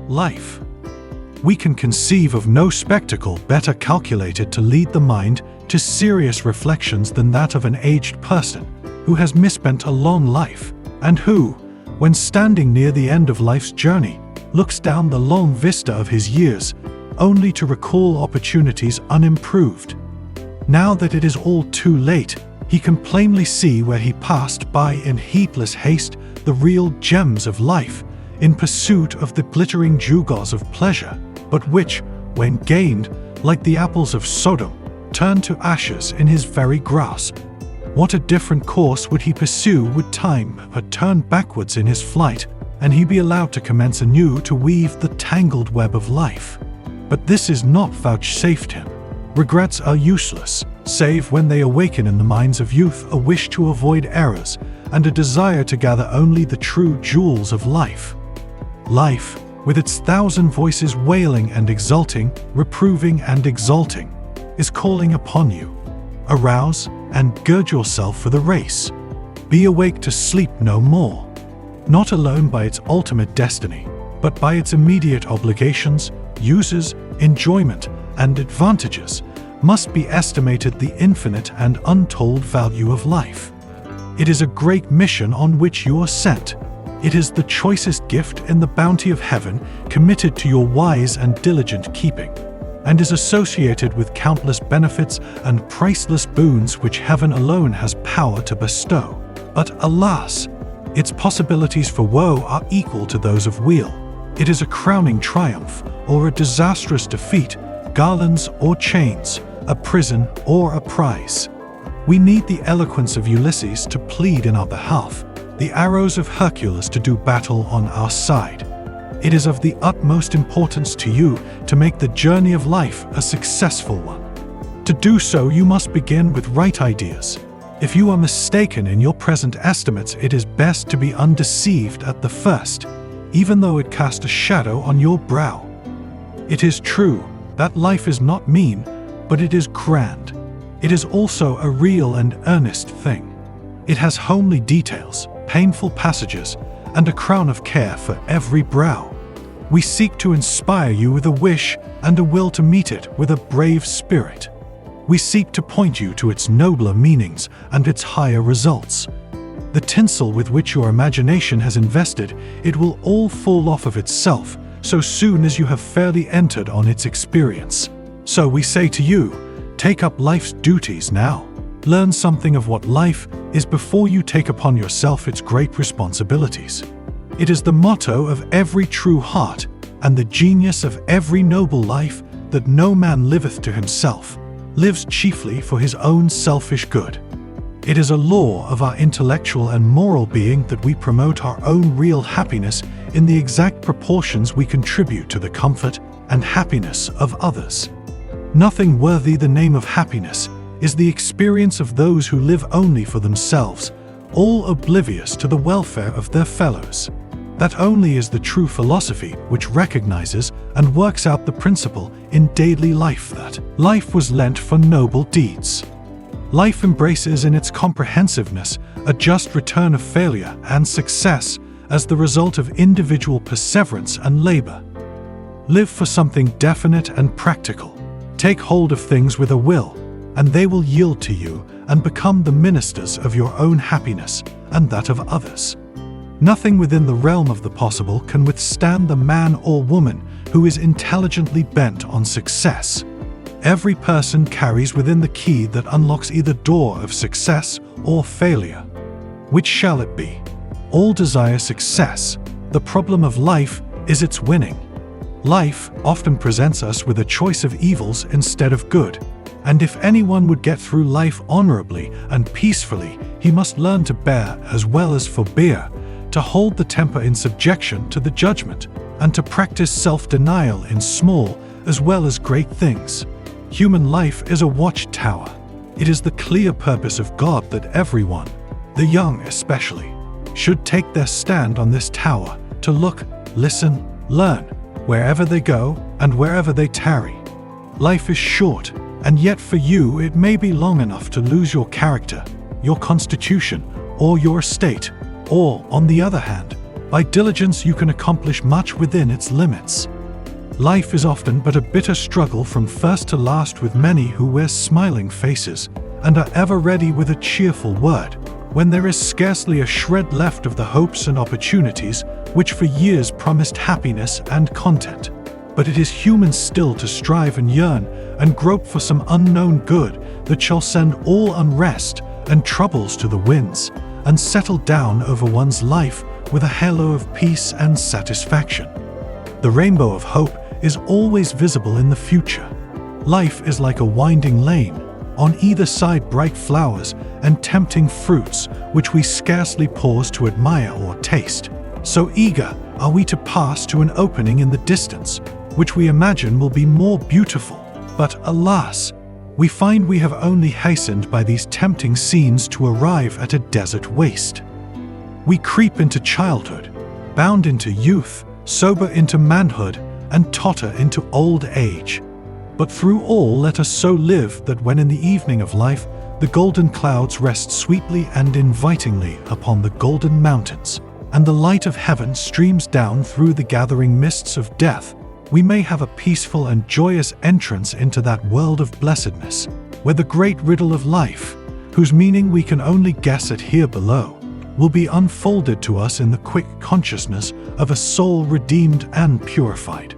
life. We can conceive of no spectacle better calculated to lead the mind to serious reflections than that of an aged person who has misspent a long life, and who, when standing near the end of life's journey, looks down the long vista of his years, only to recall opportunities unimproved. Now that it is all too late, he can plainly see where he passed by in heedless haste the real gems of life, in pursuit of the glittering gewgaws of pleasure, but which, when gained, like the apples of Sodom, turned to ashes in his very grasp. What a different course would he pursue would time but turn backwards in his flight, and he be allowed to commence anew to weave the tangled web of life. But this is not vouchsafed him. Regrets are useless, save when they awaken in the minds of youth a wish to avoid errors and a desire to gather only the true jewels of life. Life, with its thousand voices wailing and exulting, reproving and exalting, is calling upon you. Arouse and gird yourself for the race. Be awake to sleep no more. Not alone by its ultimate destiny, but by its immediate obligations, uses, enjoyment, and advantages, must be estimated the infinite and untold value of life. It is a great mission on which you are sent. It is the choicest gift in the bounty of heaven committed to your wise and diligent keeping, and is associated with countless benefits and priceless boons which heaven alone has power to bestow. But alas, its possibilities for woe are equal to those of weal. It is a crowning triumph or a disastrous defeat, garlands or chains, a prison or a prize. We need the eloquence of Ulysses to plead in our behalf, the arrows of Hercules to do battle on our side. It is of the utmost importance to you to make the journey of life a successful one. To do so, you must begin with right ideas. If you are mistaken in your present estimates, it is best to be undeceived at the first, even though it cast a shadow on your brow. It is true that life is not mean, but it is grand. It is also a real and earnest thing. It has homely details, painful passages, and a crown of care for every brow. We seek to inspire you with a wish and a will to meet it with a brave spirit. We seek to point you to its nobler meanings and its higher results. The tinsel with which your imagination has invested, it will all fall off of itself so soon as you have fairly entered on its experience. So we say to you, take up life's duties now. Learn something of what life is before you take upon yourself its great responsibilities. It is the motto of every true heart and the genius of every noble life that no man liveth to himself, lives chiefly for his own selfish good. It is a law of our intellectual and moral being that we promote our own real happiness in the exact proportions we contribute to the comfort and happiness of others. Nothing worthy the name of happiness is the experience of those who live only for themselves, all oblivious to the welfare of their fellows. That only is the true philosophy which recognizes and works out the principle in daily life that life was lent for noble deeds. Life embraces in its comprehensiveness a just return of failure and success as the result of individual perseverance and labor. Live for something definite and practical. Take hold of things with a will, and they will yield to you and become the ministers of your own happiness and that of others. Nothing within the realm of the possible can withstand the man or woman who is intelligently bent on success. Every person carries within the key that unlocks either door of success or failure. Which shall it be? All desire success. The problem of life is its winning. Life often presents us with a choice of evils instead of good. And if anyone would get through life honorably and peacefully, he must learn to bear as well as forbear, to hold the temper in subjection to the judgment, and to practice self-denial in small as well as great things. Human life is a watchtower. It is the clear purpose of God that everyone, the young especially, should take their stand on this tower to look, listen, learn, wherever they go and wherever they tarry. Life is short, and yet for you it may be long enough to lose your character, your constitution, or your estate, or, on the other hand, By diligence you can accomplish much within its limits. Life is often but a bitter struggle from first to last, with many who wear smiling faces and are ever ready with a cheerful word, when there is scarcely a shred left of the hopes and opportunities which for years promised happiness and content. But it is human still to strive and yearn and grope for some unknown good that shall send all unrest and troubles to the winds and settle down over one's life with a halo of peace and satisfaction. The rainbow of hope is always visible in the future. Life is like a winding lane, on either side bright flowers and tempting fruits which we scarcely pause to admire or taste. So eager are we to pass to an opening in the distance, which we imagine will be more beautiful. But alas, we find we have only hastened by these tempting scenes to arrive at a desert waste. We creep into childhood, bound into youth, sober into manhood, and totter into old age. But through all let us so live that when in the evening of life the golden clouds rest sweetly and invitingly upon the golden mountains, and the light of heaven streams down through the gathering mists of death, we may have a peaceful and joyous entrance into that world of blessedness, where the great riddle of life, whose meaning we can only guess at here below, will be unfolded to us in the quick consciousness of a soul redeemed and purified.